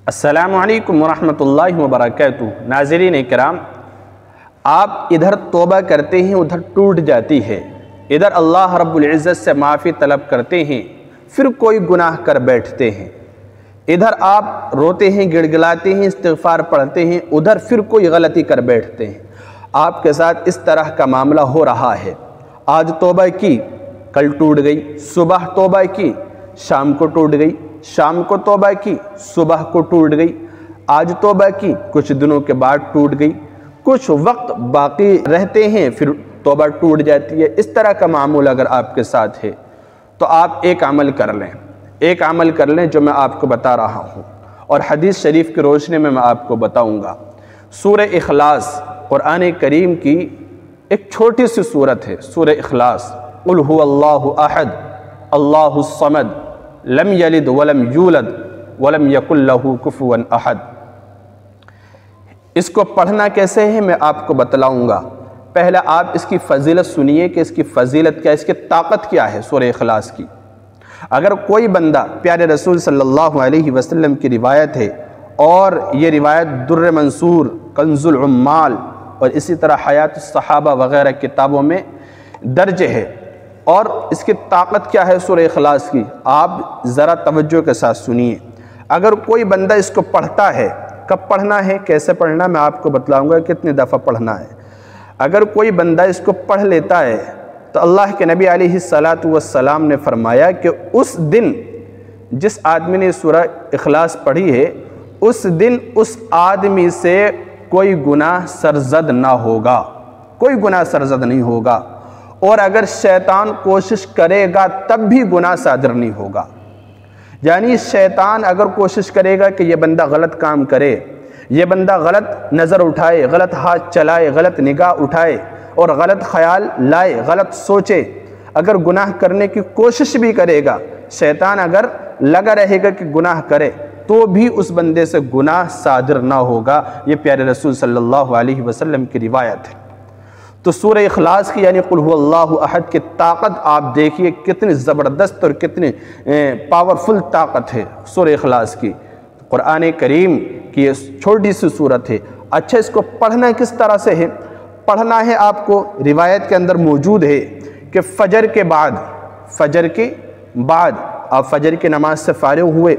السلام علیکم ورحمۃ اللہ وبرکاتہ۔ ناظرین کرام، آپ ادھر توبہ کرتے ہیں ادھر ٹوٹ جاتی ہے، ادھر اللہ رب العزت سے معافی طلب کرتے ہیں پھر کوئی گناہ کر بیٹھتے ہیں، ادھر آپ روتے ہیں گڑگڑاتے ہیں استغفار پڑھتے ہیں ادھر پھر کوئی غلطی کر بیٹھتے ہیں۔ آپ کے ساتھ اس طرح کا معاملہ ہو رہا ہے۔ آج توبہ کی کل ٹوٹ گئی، صبح توبہ کی شام کو ٹوٹ گئی، شام کو توبہ کی صبح کو ٹوٹ گئی، آج توبہ کی کچھ دنوں کے بعد ٹوٹ گئی، کچھ وقت باقی رہتے ہیں پھر توبہ ٹوٹ جاتی ہے۔ اس طرح کا معمول اگر آپ کے ساتھ ہے تو آپ ایک عمل کر لیں جو میں آپ کو بتا رہا ہوں، اور حدیث شریف کی روشنی میں آپ کو بتاؤں گا۔ سورہ اخلاص قرآن کریم کی ایک چھوٹی سی سورت ہے، سورہ اخلاص۔ قل هو اللہ احد اللہ الصمد لم یلد ولم یولد ولم یکن لہ کفوا احد۔ اس کو پڑھنا کیسے ہے میں آپ کو بتلاؤں گا۔ پہلے آپ اس کی فضیلت سنیے کہ اس کی فضیلت کیا ہے، اس کی طاقت کیا ہے سورہ اخلاص کی۔ اگر کوئی بندہ، پیارے رسول صلی اللہ علیہ وسلم کی روایت ہے، اور یہ روایت در منصور، کنز العمال اور اسی طرح حیات الصحابہ وغیرہ کتابوں میں درج ہے، اور اس کی طاقت کیا ہے سورہ اخلاص کی، آپ ذرا توجہ کے ساتھ سنیے۔ اگر کوئی بندہ اس کو پڑھتا ہے، کب پڑھنا ہے کیسے پڑھنا میں آپ کو بتلاؤں گا، کتنی دفعہ پڑھنا ہے۔ اگر کوئی بندہ اس کو پڑھ لیتا ہے تو اللہ کے نبی علیہ السلام نے فرمایا کہ اس دن جس آدمی نے سورہ اخلاص پڑھی ہے اس دن اس آدمی سے کوئی گناہ سرزد نہ ہوگا، کوئی گناہ سرزد نہیں ہوگا، اور اگر شیطان کوشش کرے گا تب بھی گناہ صادر نہیں ہوگا۔ یعنی شیطان اگر کوشش کرے گا کہ یہ بندہ غلط کام کرے، یہ بندہ غلط نظر اٹھائے، غلط ہاتھ چلائے، غلط نگاہ اٹھائے اور غلط خیال لائے، غلط سوچے، اگر گناہ کرنے کی کوشش بھی کرے گا، شیطان اگر لگا رہے گا کہ گناہ کرے تو بھی اس بندے سے گناہ صادر نہ ہوگا۔ یہ پیارے رسول صلی اللہ علیہ وسلم کی روایت ہے۔ تو سورہ اخلاص کی یعنی قل هو اللہ احد کی طاقت آپ دیکھیے کتنی زبردست اور کتنی پاورفل طاقت ہے سورہ اخلاص کی۔ قرآن کریم کی یہ چھوٹی سی صورت ہے۔ اچھا، اس کو پڑھنا کس طرح سے ہے؟ پڑھنا ہے آپ کو روایت کے اندر موجود ہے کہ فجر کے بعد آپ فجر کی نماز سے فارغ ہوئے،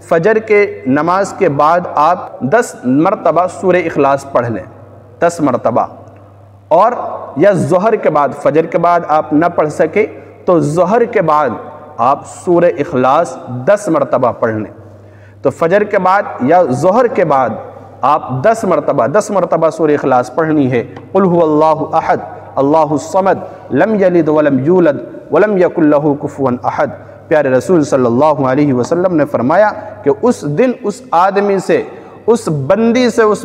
فجر کے نماز کے بعد آپ 10 مرتبہ سورہ اخلاص پڑھ لیں، 10 مرتبہ، اور یا ظہر کے بعد، فجر کے بعد آپ نہ پڑھ سکے تو ظہر کے بعد آپ سورہ اخلاص 10 مرتبہ پڑھ لیں۔ تو فجر کے بعد یا ظہر کے بعد آپ 10 مرتبہ سورہ اخلاص پڑھنی ہے۔ قل هو اللہ احد اللہ الصمد لم یلد ولم یولد ولم یکن لہ کفوا احد۔ پیارے رسول صلی اللہ علیہ وسلم نے فرمایا کہ اس دن اس آدمی سے، اس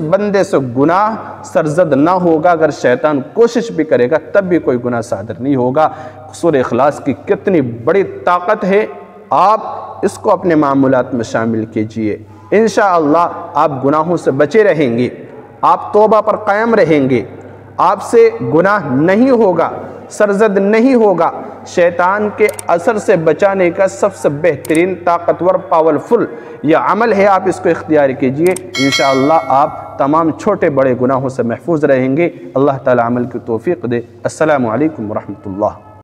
بندے سے گناہ سرزد نہ ہوگا، اگر شیطان کوشش بھی کرے گا تب بھی کوئی گناہ صادر نہیں ہوگا۔ سورہ اخلاص کی کتنی بڑی طاقت ہے، آپ اس کو اپنے معمولات میں شامل کیجئے، انشاءاللہ آپ گناہوں سے بچے رہیں گے، آپ توبہ پر قائم رہیں گے، آپ سے گناہ نہیں ہوگا، سرزد نہیں ہوگا۔ شیطان کے اثر سے بچانے کا سب سے بہترین طاقتور پاورفل یہ عمل ہے، آپ اس کو اختیار کیجئے، انشاءاللہ آپ تمام چھوٹے بڑے گناہوں سے محفوظ رہیں گے۔ اللہ تعالی عمل کی توفیق دے۔ السلام علیکم ورحمۃ اللہ۔